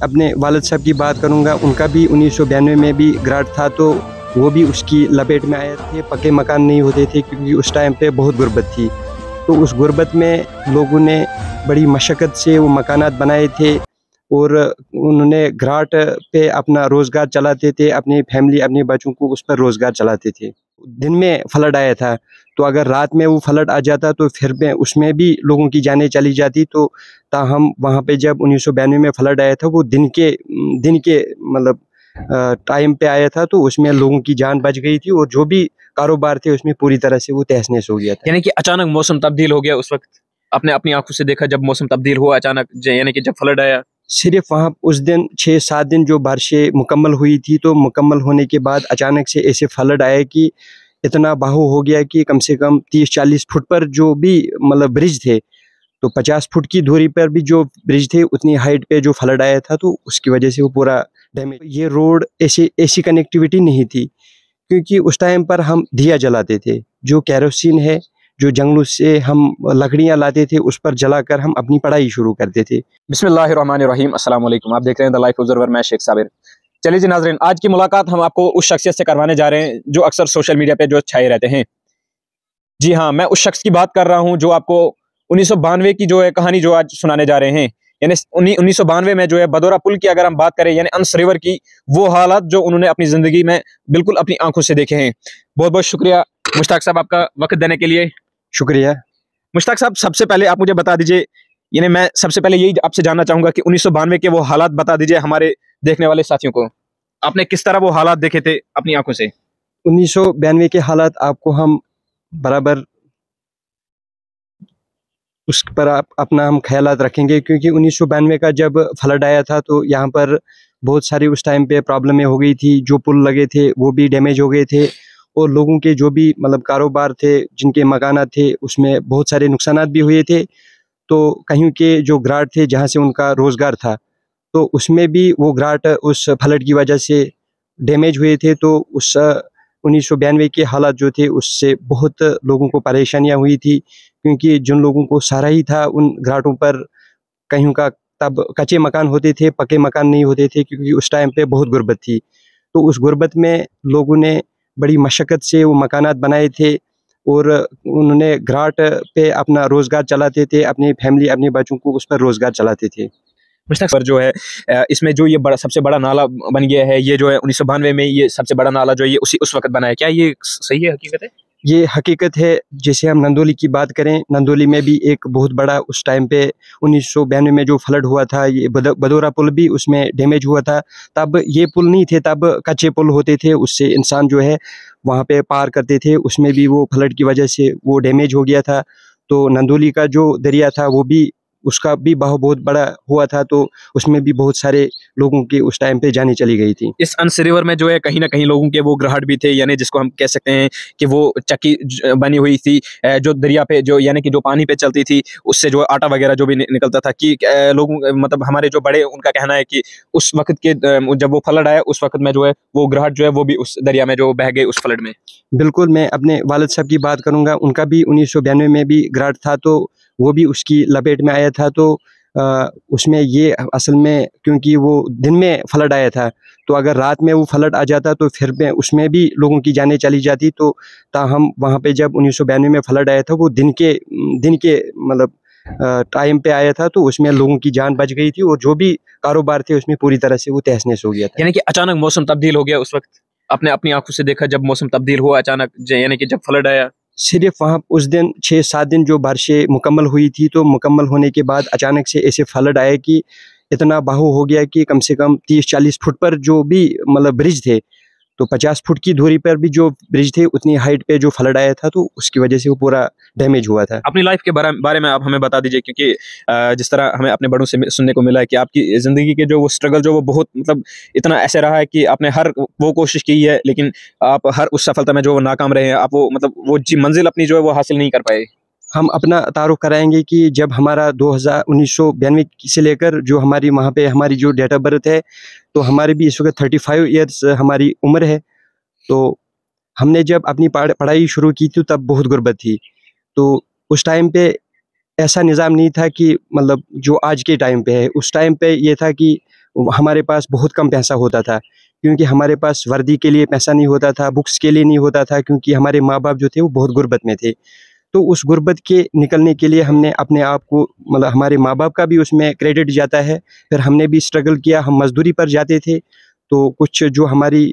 अपने वालिद साहब की बात करूंगा, उनका भी 1992 में भी ग्राट था, तो वो भी उसकी लपेट में आए थे। पक्के मकान नहीं होते थे क्योंकि उस टाइम पे बहुत गुर्बत थी। तो उस गुर्बत में लोगों ने बड़ी मशक्क़त से वो मकानात बनाए थे और उन्होंने घराट पे अपना रोज़गार चलाते थे, अपनी फैमिली, अपने बच्चों को उस पर रोज़गार चलाते थे। दिन में फ्लड आया था, तो अगर रात में वो फ्लड आ जाता तो फिर में उसमें भी लोगों की जानें चली जाती। तो ताहम वहाँ पे जब 1992 में फ्लड आया था, वो दिन के मतलब टाइम पे आया था, तो उसमें लोगों की जान बच गई थी और जो भी कारोबार थे उसमें पूरी तरह से वो तहस-नहस हो गया था। यानी कि अचानक मौसम तब्दील हो गया उस वक्त, आपने अपनी आंखों से देखा जब मौसम तब्दील हुआ अचानक, यानी कि जब फ्लड आया। सिर्फ वहाँ उस दिन 6-7 दिन जो बारिशें मुकम्मल हुई थी, तो मुकम्मल होने के बाद अचानक से ऐसे फ्लड आया कि इतना बहाव हो गया कि कम से कम 30-40 फुट पर जो भी मतलब ब्रिज थे, तो 50 फुट की दूरी पर भी जो ब्रिज थे उतनी हाइट पे जो फ्लड आया था, तो उसकी वजह से वो पूरा डैमेज। ये रोड ऐसी कनेक्टिविटी नहीं थी क्योंकि उस टाइम पर हम दिया जलाते थे, जो केरोसिन है, जो जंगलों से हम लकड़ियाँ लाते थे, उस पर जलाकर हम अपनी पढ़ाई शुरू करते थे। बिस्मिल्लाहिर्रहमानिर्रहीम, अस्सलाम वालेकुम। आप देख रहे हैं द लाइफ ऑब्जर्वर, मैं शेख साबिर। चलिए जी नाज़रीन, आज की मुलाकात हम आपको उस शख्सियत से करवाने जा रहे हैं जो अक्सर सोशल मीडिया पे जो छाए रहते हैं। जी हाँ, मैं उस शख्स की बात कर रहा हूँ जो आपको 1992 की जो है कहानी जो आज सुनाने जा रहे हैं। यानी 1992 में जो है बदौरा पुल की अगर हम बात करें, यानी अंस रिवर की, वो हालात जो उन्होंने अपनी ज़िंदगी में बिल्कुल अपनी आंखों से देखे हैं। बहुत बहुत शुक्रिया मुश्ताक साहब आपका वक्त देने के लिए। शुक्रिया। मुश्ताक साहब, सबसे पहले आप मुझे बता दीजिए, यानी मैं सबसे पहले यही आपसे जानना चाहूंगा कि 1992 के वो हालात बता दीजिए हमारे देखने वाले साथियों को। आपने किस तरह वो हालात देखे थे अपनी आंखों से? 1992 के हालात आपको हम बराबर उस पर अपना हम ख़यालात रखेंगे क्योंकि 1992 का जब फ्लड आया था, तो यहाँ पर बहुत सारी उस टाइम पे प्रॉब्लमें हो गई थी। जो पुल लगे थे वो भी डैमेज हो गए थे और लोगों के जो भी मतलब कारोबार थे, जिनके मकानात थे, उसमें बहुत सारे नुकसानात भी हुए थे। तो कहीं के जो घराट थे जहाँ से उनका रोज़गार था, तो उसमें भी वो घराट उस फ्लड की वजह से डैमेज हुए थे। तो उस 1992 के हालात जो थे उससे बहुत लोगों को परेशानियाँ हुई थी क्योंकि जिन लोगों को सहारा ही था उन घराटों पर, कहीं का तब कच्चे मकान होते थे, पक्के मकान नहीं होते थे क्योंकि उस टाइम पे बहुत गुर्बत थी। तो उस गुर्बत में लोगों ने बड़ी मशक्क़त से वो मकानात बनाए थे और उन्होंने घराट पे अपना रोज़गार चलाते थे, अपनी फैमिली, अपने बच्चों को उस पर रोज़गार चलाते थे। मुश्ताक पर जो है इसमें जो ये सबसे बड़ा नाला बन गया है, ये जो है 1992 में ये सबसे बड़ा नाला जो है ये उस वक्त बना है, क्या ये सही है, हकीकत है? ये हकीकत है। जैसे हम नंदोली की बात करें, नंदोली में भी एक बहुत बड़ा उस टाइम पे 1992 में जो फ्लड हुआ था, ये बदौरा पुल भी उसमें डैमेज हुआ था। तब ये पुल नहीं थे, तब कच्चे पुल होते थे, उससे इंसान जो है वहाँ पे पार करते थे। उसमें भी वो फ्लड की वजह से वो डैमेज हो गया था। तो नंदोली का जो दरिया था वो भी, उसका भी बहाव बहुत बड़ा हुआ था, तो उसमें भी बहुत सारे लोगों की उस टाइम पे जानें चली गई थी। इस अंस रिवर में जो है कहीं ना कहीं लोगों के वो ग्रहट भी थे, यानी जिसको हम कह सकते हैं कि वो चक्की बनी हुई थी जो दरिया पे, जो यानी कि जो पानी पे चलती थी, उससे जो आटा वगैरह जो भी निकलता था, कि लोगों मतलब हमारे जो बड़े, उनका कहना है कि उस वक्त के जब वो फ्लड आया उस वक्त में जो है वो ग्रहट जो है वो भी उस दरिया में जो बह गए उस फ्लड में। बिल्कुल, मैं अपने वालिद साहब की बात करूँगा, उनका भी 1992 में भी ग्राट था, तो वो भी उसकी लपेट में आया था। तो उसमें ये असल में क्योंकि वो दिन में फ्लड आया था, तो अगर रात में वो फ्लड आ जाता तो फिर में उसमें भी लोगों की जानें चली जाती। तो ताहम वहाँ पे जब 1992 में फ्लड आया था, वो दिन के मतलब टाइम पे आया था, तो उसमें लोगों की जान बच गई थी और जो भी कारोबार थे उसमें पूरी तरह से वो तहस-नहस हो गया था। यानी कि अचानक मौसम तब्दील हो गया उस वक्त, आपने अपनी आंखों से देखा जब मौसम तब्दील हुआ अचानक, यानी कि जब फ्लड आया। सिर्फ वहाँ उस दिन 6-7 दिन जो बारिशें मुकम्मल हुई थी, तो मुकम्मल होने के बाद अचानक से ऐसे फ्लड आया कि इतना बहाव हो गया कि कम से कम 30-40 फुट पर जो भी मतलब ब्रिज थे, तो 50 फुट की दूरी पर भी जो ब्रिज थे उतनी हाइट पे जो फ्लड आया था, तो उसकी वजह से वो पूरा डैमेज हुआ था। अपनी लाइफ के बारे में आप हमें बता दीजिए, क्योंकि जिस तरह हमें अपने बड़ों से सुनने को मिला है कि आपकी ज़िंदगी के जो वो स्ट्रगल जो वो बहुत मतलब इतना ऐसे रहा है कि आपने हर वो कोशिश की है, लेकिन आप हर उस सफलता में जो वो नाकाम रहे हैं, आप वो मतलब वो मंजिल अपनी जो है वो हासिल नहीं कर पाए। हम अपना तारुफ कराएंगे कि जब हमारा 1992 से लेकर जो हमारी वहाँ पे हमारी जो डेट ऑफ बर्थ है, तो हमारी भी इस वक्त 35 ईयर्स हमारी उम्र है। तो हमने जब अपनी पढ़ाई शुरू की थी तब बहुत गुर्बत थी। तो उस टाइम पे ऐसा निज़ाम नहीं था कि मतलब जो आज के टाइम पे है। उस टाइम पे ये था कि हमारे पास बहुत कम पैसा होता था, क्योंकि हमारे पास वर्दी के लिए पैसा नहीं होता था, बुक्स के लिए नहीं होता था, क्योंकि हमारे माँ बाप जो थे वो बहुत गुर्बत में थे। तो उस गुर्बत के निकलने के लिए हमने अपने आप को, मतलब हमारे माँ बाप का भी उसमें क्रेडिट जाता है, फिर हमने भी स्ट्रगल किया, हम मज़दूरी पर जाते थे। तो कुछ जो हमारी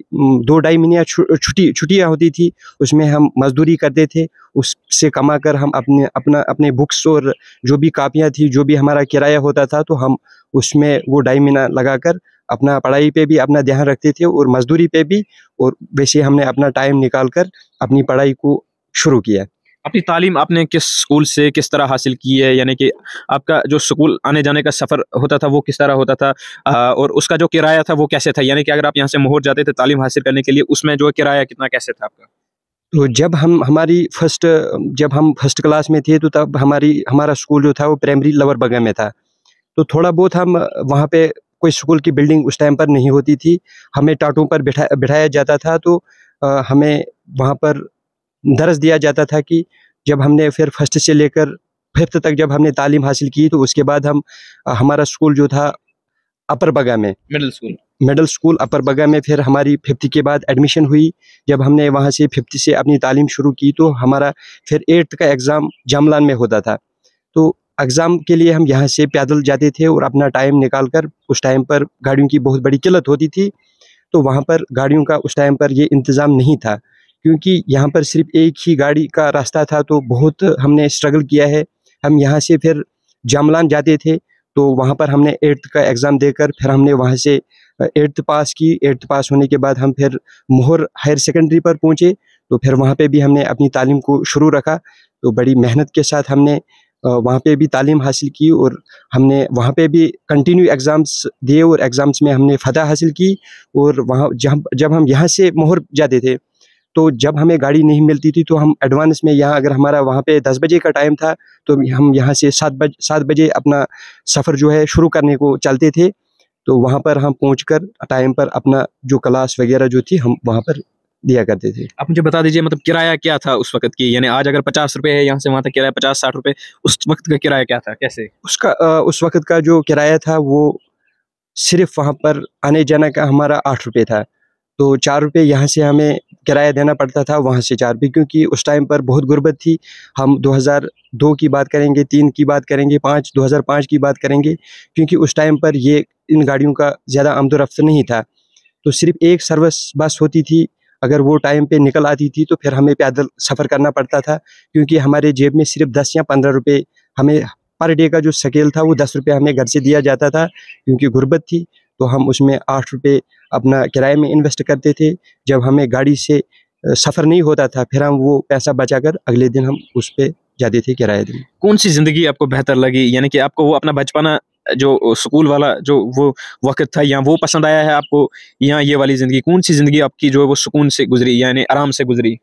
2 ढाई महीने छुट्टियाँ होती थी, उसमें हम मज़दूरी करते थे, उससे कमा कर हम अपने बुक्स और जो भी कापियाँ थी, जो भी हमारा किराया होता था, तो हम उसमें वो ढाई महीना लगाकर अपना पढ़ाई पे भी अपना ध्यान रखते थे और मज़दूरी पे भी, और वैसे हमने अपना टाइम निकाल कर अपनी पढ़ाई को शुरू किया। अपनी तालीम आपने किस स्कूल से किस तरह हासिल की है, यानी कि आपका जो स्कूल आने जाने का सफ़र होता था वो किस तरह होता था, और उसका जो किराया था वो कैसे था, यानी कि अगर आप यहाँ से मोहर जाते थे तालीम हासिल करने के लिए, उसमें जो किराया कितना कैसे था आपका? तो जब हम फर्स्ट क्लास में थे, तो तब हमारा स्कूल जो था वो प्राइमरी लवर बगा में था। तो थोड़ा बहुत हम वहाँ पे, कोई स्कूल की बिल्डिंग उस टाइम पर नहीं होती थी, हमें टाटों पर बिठाया जाता था। तो हमें वहाँ पर दर्स दिया जाता था कि जब हमने फिर फर्स्ट से लेकर फिफ्थ तक जब हमने तालीम हासिल की, तो उसके बाद हमारा स्कूल जो था अपर बगा में, मिडिल स्कूल अपर बगा में, फिर हमारी फिफ्थ के बाद एडमिशन हुई। जब हमने वहाँ से फिफ्थ से अपनी तालीम शुरू की, तो हमारा फिर एट्थ का एग्ज़ाम जामलान में होता था। तो एग्ज़ाम के लिए हम यहाँ से पैदल जाते थे और अपना टाइम निकाल कर, उस टाइम पर गाड़ियों की बहुत बड़ी किल्लत होती थी, तो वहाँ पर गाड़ियों का उस टाइम पर ये इंतज़ाम नहीं था, क्योंकि यहाँ पर सिर्फ एक ही गाड़ी का रास्ता था। तो बहुत हमने स्ट्रगल किया है। हम यहाँ से फिर जामलान जाते थे, तो वहाँ पर हमने एट्थ का एग्ज़ाम देकर फिर हमने वहाँ से एट्थ पास की। एट्थ पास होने के बाद हम फिर मोहर हायर सेकेंडरी पर पहुँचे, तो फिर वहाँ पे भी हमने अपनी तालीम को शुरू रखा। तो बड़ी मेहनत के साथ हमने वहाँ पे भी तालीम हासिल की, और हमने वहाँ पे भी कंटिन्यू एग्ज़ाम्स दिए, और एग्ज़ाम्स में हमने फ़तह हासिल की। और वहाँ जब हम यहाँ से मोहर जाते थे, तो जब हमें गाड़ी नहीं मिलती थी, तो हम एडवांस में यहाँ, अगर हमारा वहाँ पे 10 बजे का टाइम था, तो हम यहाँ से 7 बजे अपना सफ़र जो है शुरू करने को चलते थे। तो वहाँ पर हम पहुँचकर टाइम पर अपना जो क्लास वगैरह जो थी, हम वहाँ पर दिया करते थे। आप मुझे बता दीजिए, मतलब किराया क्या था उस वक़्त की? यानी आज अगर 50 रुपए है यहाँ से वहाँ तक किराया 50-60 रुपए, उस वक़्त का किराया क्या था? कैसे? उस वक़्त का जो किराया था, वो सिर्फ़ वहाँ पर आने-जाने का हमारा 8 रुपए था। तो 4 रुपए यहाँ से हमें किराया देना पड़ता था, वहाँ से 4 रुपए, क्योंकि उस टाइम पर बहुत गुर्बत थी। हम 2002 की बात करेंगे, 3 की बात करेंगे, 2005 की बात करेंगे, क्योंकि उस टाइम पर इन गाड़ियों का ज़्यादा आमदो-रफ़्त नहीं था। तो सिर्फ़ एक सर्विस बस होती थी, अगर वो टाइम पे निकल आती थी, तो फिर हमें पैदल सफ़र करना पड़ता था, क्योंकि हमारे जेब में सिर्फ़ 10 या 15 रुपए, हमें पर डे का जो स्केल था वो 10 रुपए हमें घर से दिया जाता था, क्योंकि गुर्बत थी। तो हम उसमें 8 रुपए अपना किराए में इन्वेस्ट करते थे। जब हमें गाड़ी से सफ़र नहीं होता था, फिर हम वो पैसा बचाकर अगले दिन हम उस पे जाते थे किराया देने। कौन-सी ज़िंदगी आपको बेहतर लगी? यानी कि आपको वो अपना बचपना जो स्कूल वाला जो वो वक़्त था, या वो पसंद आया है आपको, या ये वाली ज़िंदगी? कौन-सी ज़िंदगी आपकी जो है वो सुकून से गुज़री, यानी आराम से गुज़री?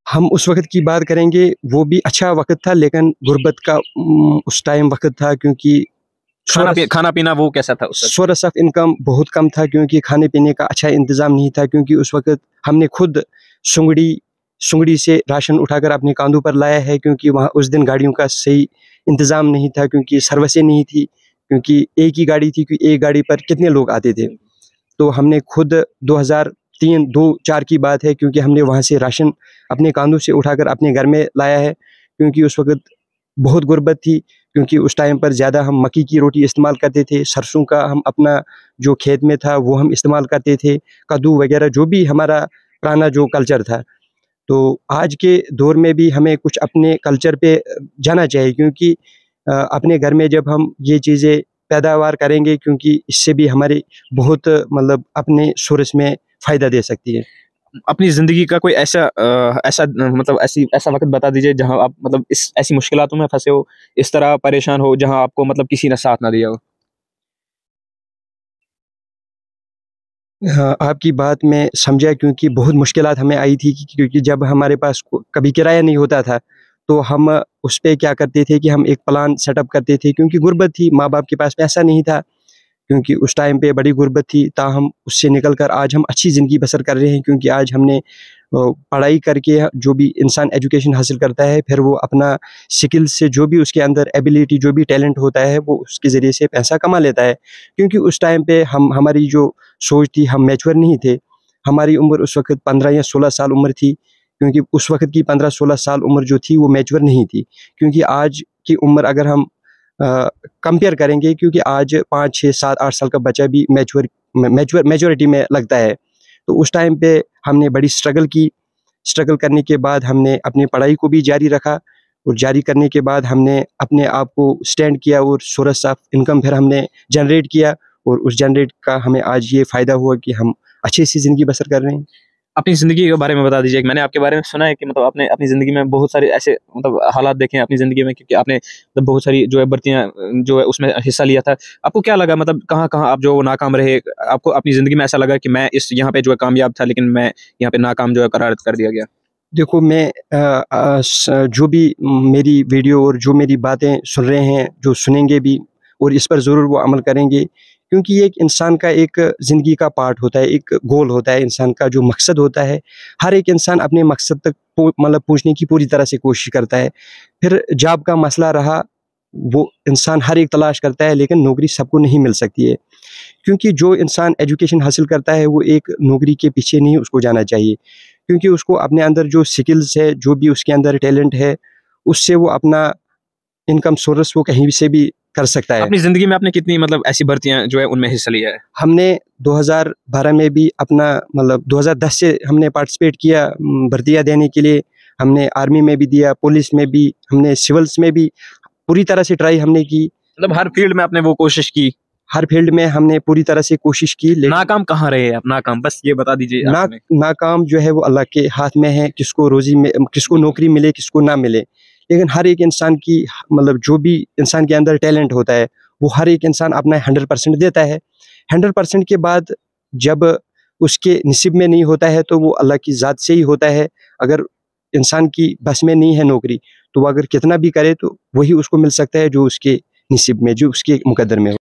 हम उस वक़्त की बात करेंगे, वो भी अच्छा वक़्त था, लेकिन गुर्बत का उस टाइम वक़्त था, क्योंकि खाना-पीना वो कैसा था उस वक़्त? सोर्स ऑफ इनकम बहुत कम था, क्योंकि खाने-पीने का अच्छा इंतज़ाम नहीं था, क्योंकि उस वक़्त हमने खुद सुंगड़ी से राशन उठाकर अपने कांधों पर लाया है, क्योंकि वहाँ उस दिन गाड़ियों का सही इंतज़ाम नहीं था, क्योंकि सर्विसें नहीं थी, क्योंकि एक ही गाड़ी थी, क्योंकि एक गाड़ी पर कितने लोग आते थे। तो हमने खुद 2003-2-4 की बात है, क्योंकि हमने वहाँ से राशन अपने कांधों से उठाकर अपने घर में लाया है, क्योंकि उस वक़्त बहुत गुर्बत थी। क्योंकि उस टाइम पर ज़्यादा हम मक्की की रोटी इस्तेमाल करते थे, सरसों का हम अपना जो खेत में था वो हम इस्तेमाल करते थे, कद्दू वगैरह जो भी हमारा पुराना जो कल्चर था। तो आज के दौर में भी हमें कुछ अपने कल्चर पे जाना चाहिए, क्योंकि अपने घर में जब हम ये चीज़ें पैदावार करेंगे, क्योंकि इससे भी हमारे बहुत, मतलब अपने सोर्स में फ़ायदा दे सकती है। अपनी ज़िंदगी का कोई मतलब ऐसा वक़्त बता दीजिए जहाँ आप मतलब इस ऐसी मुश्किलातों में फँसे हो, इस तरह परेशान हो, जहाँ आपको मतलब किसी ने साथ ना दिया हो? हाँ, आपकी बात मैं समझा, क्योंकि बहुत मुश्किलात हमें आई थी, क्योंकि जब हमारे पास कभी किराया नहीं होता था, तो हम उस पे क्या करते थे कि हम एक प्लान सेटअप करते थे, क्योंकि गुर्बत थी, माँ बाप के पास पैसा नहीं था, क्योंकि उस टाइम पे बड़ी गुर्बत थी। ताहम उससे निकल कर आज हम अच्छी ज़िंदगी बसर कर रहे हैं, क्योंकि आज हमने पढ़ाई करके जो भी इंसान एजुकेशन हासिल करता है, फिर वो अपना स्किल से जो भी उसके अंदर एबिलिटी, जो भी टैलेंट होता है, वो उसके ज़रिए से पैसा कमा लेता है। क्योंकि उस टाइम पे हमारी जो सोच थी, हम मैच्योर नहीं थे। हमारी उम्र उस वक़्त 15 या 16 साल उम्र थी, क्योंकि उस वक़्त की 15-16 साल उम्र जो थी वो मैच्योर नहीं थी। क्योंकि आज की उम्र अगर हम कंपेयर करेंगे, क्योंकि आज 5, 6, 7, 8 साल का बच्चा भी मैच्योरिटी में लगता है। तो उस टाइम पे हमने बड़ी स्ट्रगल की। स्ट्रगल करने के बाद हमने अपनी पढ़ाई को भी जारी रखा, और जारी करने के बाद हमने अपने आप को स्टैंड किया और सोर्स ऑफ इनकम फिर हमने जनरेट किया, और उस जनरेट का हमें आज ये फ़ायदा हुआ कि हम अच्छी सी ज़िंदगी बसर कर रहे हैं। अपनी ज़िंदगी के बारे में बता दीजिए। मैंने आपके बारे में सुना है कि मतलब आपने अपनी ज़िंदगी में बहुत सारे ऐसे मतलब हालात देखे हैं अपनी ज़िंदगी में, क्योंकि आपने मतलब बहुत सारी जो है भर्तियाँ जो है उसमें हिस्सा लिया था। आपको क्या लगा, मतलब कहाँ-कहाँ आप जो नाकाम रहे? आपको अपनी ज़िंदगी में ऐसा लगा कि मैं इस यहाँ पे जो है कामयाब था, लेकिन मैं यहाँ पे नाकाम जो है करार कर दिया गया? देखो, मैं जो भी मेरी वीडियो और जो मेरी बातें सुन रहे हैं, जो सुनेंगे भी, और इस पर ज़रूर वो अमल करेंगे, क्योंकि ये एक इंसान का एक ज़िंदगी का पार्ट होता है, एक गोल होता है, इंसान का जो मकसद होता है। हर एक इंसान अपने मकसद तक मतलब पहुँचने की पूरी तरह से कोशिश करता है। फिर जॉब का मसला रहा, वो इंसान हर एक तलाश करता है, लेकिन नौकरी सबको नहीं मिल सकती है। क्योंकि जो इंसान एजुकेशन हासिल करता है, वो एक नौकरी के पीछे नहीं उसको जाना चाहिए, क्योंकि उसको अपने अंदर जो स्किल्स है, जो भी उसके अंदर टैलेंट है, उससे वो अपना इनकम सोर्स वो कहीं से भी कर सकता है। अपनी ज़िंदगी में आपने कितनी मतलब ऐसी भर्तियाँ जो है उनमें हिस्सा लिया है? हमने 2012 में भी अपना मतलब 2010 से हमने पार्टिसिपेट किया भर्तियाँ देने के लिए। हमने आर्मी में भी दिया, पुलिस में भी, हमने सिविल्स में भी पूरी तरह से ट्राई हमने की। मतलब हर फील्ड में आपने वो कोशिश की? हर फील्ड में हमने पूरी तरह से कोशिश की, लेकिन नाकाम कहाँ रहे आप? नाकाम बस ये बता दीजिए आपने। नाकाम जो है वो अल्लाह के हाथ में है, किसको रोज़ी में, किसको नौकरी मिले, किसको ना मिले। लेकिन हर एक इंसान की मतलब जो भी इंसान के अंदर टैलेंट होता है, वो हर एक इंसान अपना 100% देता है। 100% के बाद जब उसके नसीब में नहीं होता है, तो वो अल्लाह की ज़ात से ही होता है। अगर इंसान की बस में नहीं है नौकरी, तो वो अगर कितना भी करे, तो वही उसको मिल सकता है जो उसके नसीब में, जो उसके मुकद्दर में हो।